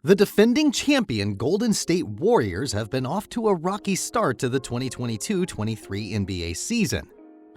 The defending champion Golden State Warriors have been off to a rocky start to the 2022-23 NBA season.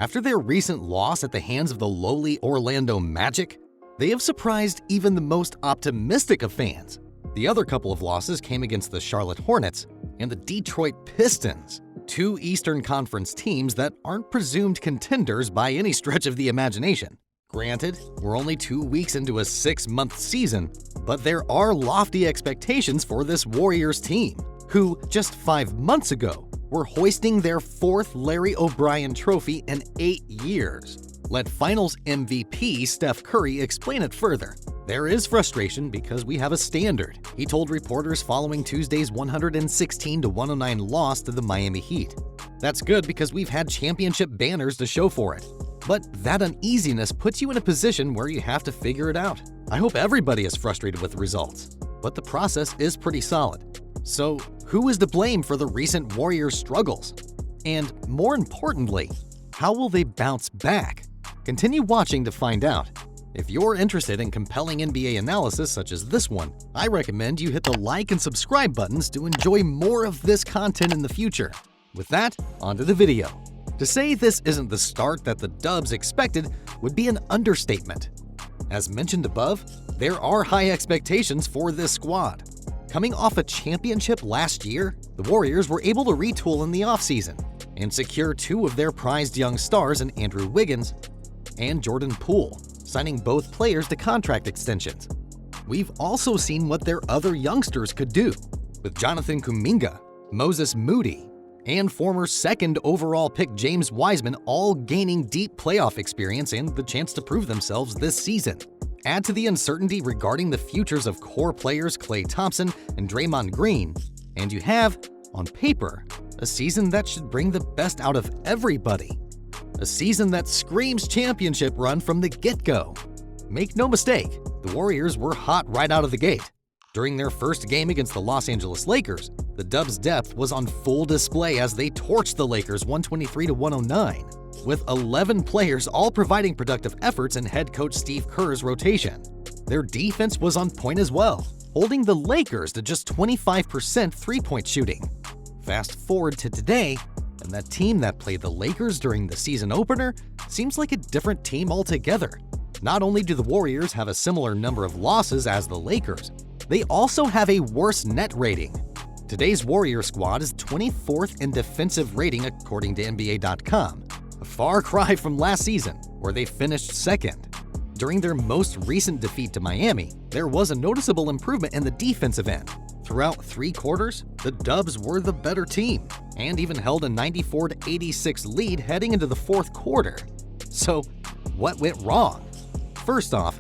After their recent loss at the hands of the lowly Orlando Magic, they have surprised even the most optimistic of fans. The other couple of losses came against the Charlotte Hornets and the Detroit Pistons, two Eastern Conference teams that aren't presumed contenders by any stretch of the imagination. Granted, we're only 2 weeks into a 6-month season, but there are lofty expectations for this Warriors team, who, just 5 months ago, were hoisting their 4th Larry O'Brien trophy in 8 years. Let Finals MVP Steph Curry explain it further. There is frustration because we have a standard, he told reporters following Tuesday's 116-109 loss to the Miami Heat. That's good because we've had championship banners to show for it. But that uneasiness puts you in a position where you have to figure it out. I hope everybody is frustrated with the results, but the process is pretty solid. So, who is to blame for the recent Warriors' struggles? And more importantly, how will they bounce back? Continue watching to find out. If you're interested in compelling NBA analysis such as this one, I recommend you hit the like and subscribe buttons to enjoy more of this content in the future. With that, onto the video. To say this isn't the start that the Dubs expected would be an understatement. As mentioned above, there are high expectations for this squad. Coming off a championship last year, the Warriors were able to retool in the offseason and secure 2 of their prized young stars in Andrew Wiggins and Jordan Poole, signing both players to contract extensions. We've also seen what their other youngsters could do, with Jonathan Kuminga, Moses Moody, and former 2nd overall pick James Wiseman all gaining deep playoff experience and the chance to prove themselves this season. Add to the uncertainty regarding the futures of core players Klay Thompson and Draymond Green, and you have, on paper, a season that should bring the best out of everybody. A season that screams championship run from the get-go. Make no mistake, the Warriors were hot right out of the gate. During their first game against the Los Angeles Lakers, the Dubs' depth was on full display as they torched the Lakers 123-109, with 11 players all providing productive efforts in head coach Steve Kerr's rotation. Their defense was on point as well, holding the Lakers to just 25% three-point shooting. Fast forward to today, and that team that played the Lakers during the season opener seems like a different team altogether. Not only do the Warriors have a similar number of losses as the Lakers, they also have a worse net rating. Today's Warrior squad is 24th in defensive rating according to NBA.com, a far cry from last season, where they finished 2nd. During their most recent defeat to Miami, there was a noticeable improvement in the defensive end. Throughout 3 quarters, the Dubs were the better team, and even held a 94-86 lead heading into the 4th quarter. So, what went wrong? First off,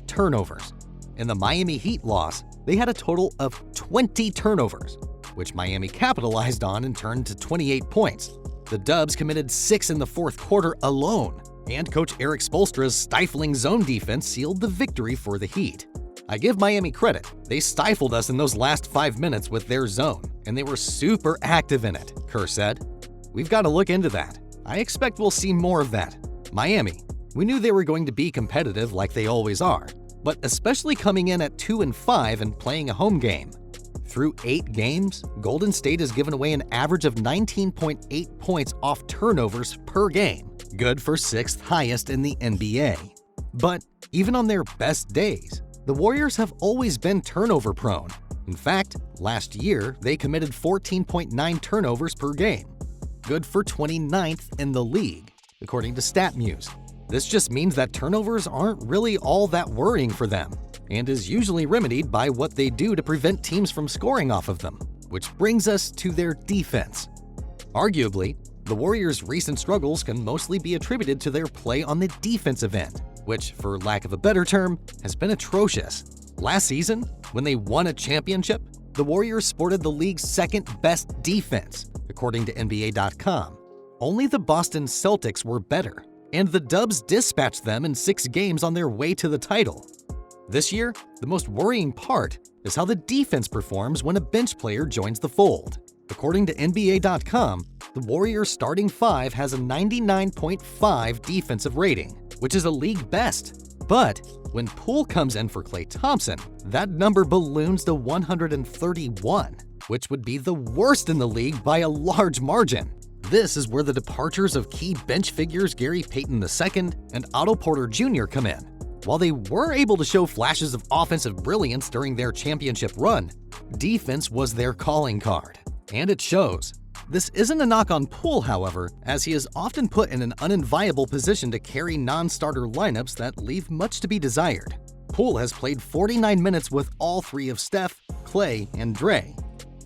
turnovers. In the Miami Heat loss, they had a total of 20 turnovers, which Miami capitalized on and turned to 28 points. The Dubs committed 6 in the 4th quarter alone, and Coach Eric Spoelstra's stifling zone defense sealed the victory for the Heat. I give Miami credit. They stifled us in those last 5 minutes with their zone, and they were super active in it, Kerr said. We've got to look into that. I expect we'll see more of that. Miami, we knew they were going to be competitive like they always are, but especially coming in at 2-5 and playing a home game. Through 8 games, Golden State has given away an average of 19.8 points off turnovers per game, good for 6th highest in the NBA. But even on their best days, the Warriors have always been turnover prone. In fact, last year, they committed 14.9 turnovers per game, good for 29th in the league, according to StatMuse. This just means that turnovers aren't really all that worrying for them, and is usually remedied by what they do to prevent teams from scoring off of them, which brings us to their defense. Arguably, the Warriors' recent struggles can mostly be attributed to their play on the defensive end, which, for lack of a better term, has been atrocious. Last season, when they won a championship, the Warriors sported the league's 2nd best defense, according to NBA.com. Only the Boston Celtics were better, and the Dubs dispatched them in 6 games on their way to the title. This year, the most worrying part is how the defense performs when a bench player joins the fold. According to NBA.com, the Warriors' starting 5 has a 99.5 defensive rating, which is a league best. But When Poole comes in for Klay Thompson, that number balloons to 131, which would be the worst in the league by a large margin. This is where the departures of key bench figures Gary Payton II and Otto Porter Jr. come in. While they were able to show flashes of offensive brilliance during their championship run, defense was their calling card, and it shows. This isn't a knock on Poole, however, as he is often put in an unenviable position to carry non-starter lineups that leave much to be desired. Poole has played 49 minutes with all three of Steph, Klay, and Dre,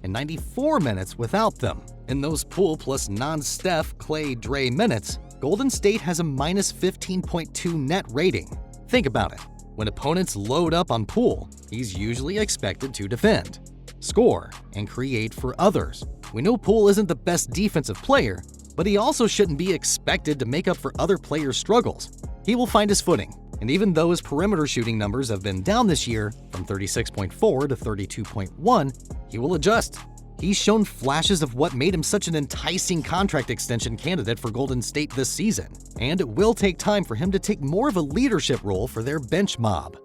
and 94 minutes without them. In those Poole plus non-Steph, Klay, Dre minutes, Golden State has a minus 15.2 net rating. Think about it. When opponents load up on Poole, he's usually expected to defend, score, and create for others. We know Poole isn't the best defensive player, but he also shouldn't be expected to make up for other players' struggles. He will find his footing, and even though his perimeter shooting numbers have been down this year from 36.4 to 32.1, he will adjust. He's shown flashes of what made him such an enticing contract extension candidate for Golden State this season, and it will take time for him to take more of a leadership role for their bench mob.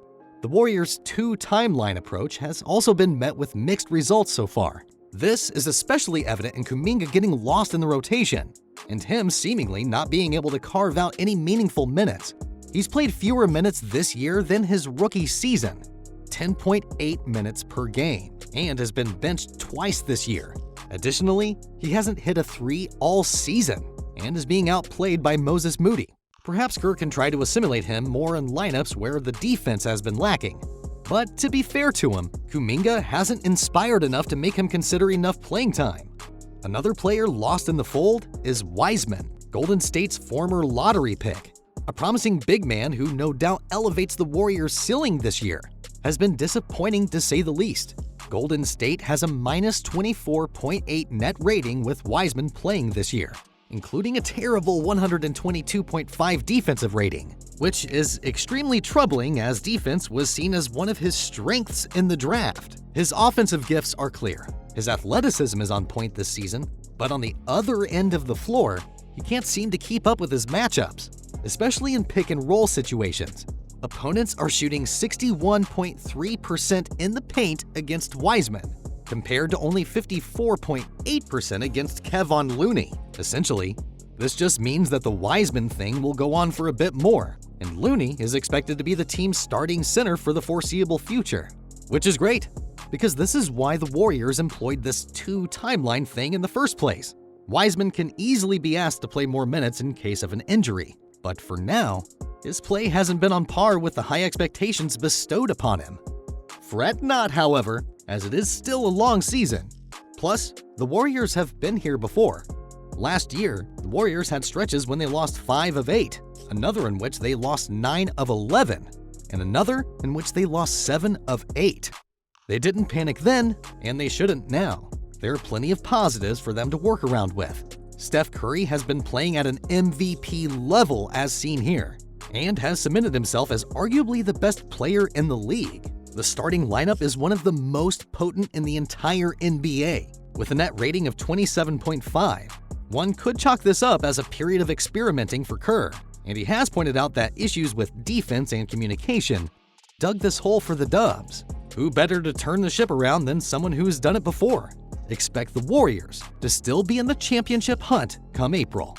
The Warriors' two-timeline approach has also been met with mixed results so far. This is especially evident in Kuminga getting lost in the rotation, and him seemingly not being able to carve out any meaningful minutes. He's played fewer minutes this year than his rookie season, 10.8 minutes per game, and has been benched twice this year. Additionally, he hasn't hit a three all season and is being outplayed by Moses Moody. Perhaps Kerr can try to assimilate him more in lineups where the defense has been lacking. But to be fair to him, Kuminga hasn't inspired enough to make him consider enough playing time. Another player lost in the fold is Wiseman, Golden State's former lottery pick. A promising big man who no doubt elevates the Warriors' ceiling this year has been disappointing to say the least. Golden State has a minus 24.8 net rating with Wiseman playing this year, including a terrible 122.5 defensive rating, which is extremely troubling as defense was seen as one of his strengths in the draft. His offensive gifts are clear. His athleticism is on point this season, but on the other end of the floor, he can't seem to keep up with his matchups, especially in pick-and-roll situations. Opponents are shooting 61.3% in the paint against Wiseman, compared to only 54.8% against Kevon Looney. Essentially, this just means that the Wiseman thing will go on for a bit more, and Looney is expected to be the team's starting center for the foreseeable future. Which is great, because this is why the Warriors employed this two-timeline thing in the first place. Wiseman can easily be asked to play more minutes in case of an injury, but for now, his play hasn't been on par with the high expectations bestowed upon him. Fret not, however, as it is still a long season. Plus, the Warriors have been here before. Last year, the Warriors had stretches when they lost 5 of 8, another in which they lost 9 of 11, and another in which they lost 7 of 8. They didn't panic then, and they shouldn't now. There are plenty of positives for them to work around with. Steph Curry has been playing at an MVP level as seen here, and has cemented himself as arguably the best player in the league. The starting lineup is one of the most potent in the entire NBA, with a net rating of 27.5. One could chalk this up as a period of experimenting for Kerr, and he has pointed out that issues with defense and communication dug this hole for the Dubs. Who better to turn the ship around than someone who's done it before? Expect the Warriors to still be in the championship hunt come April.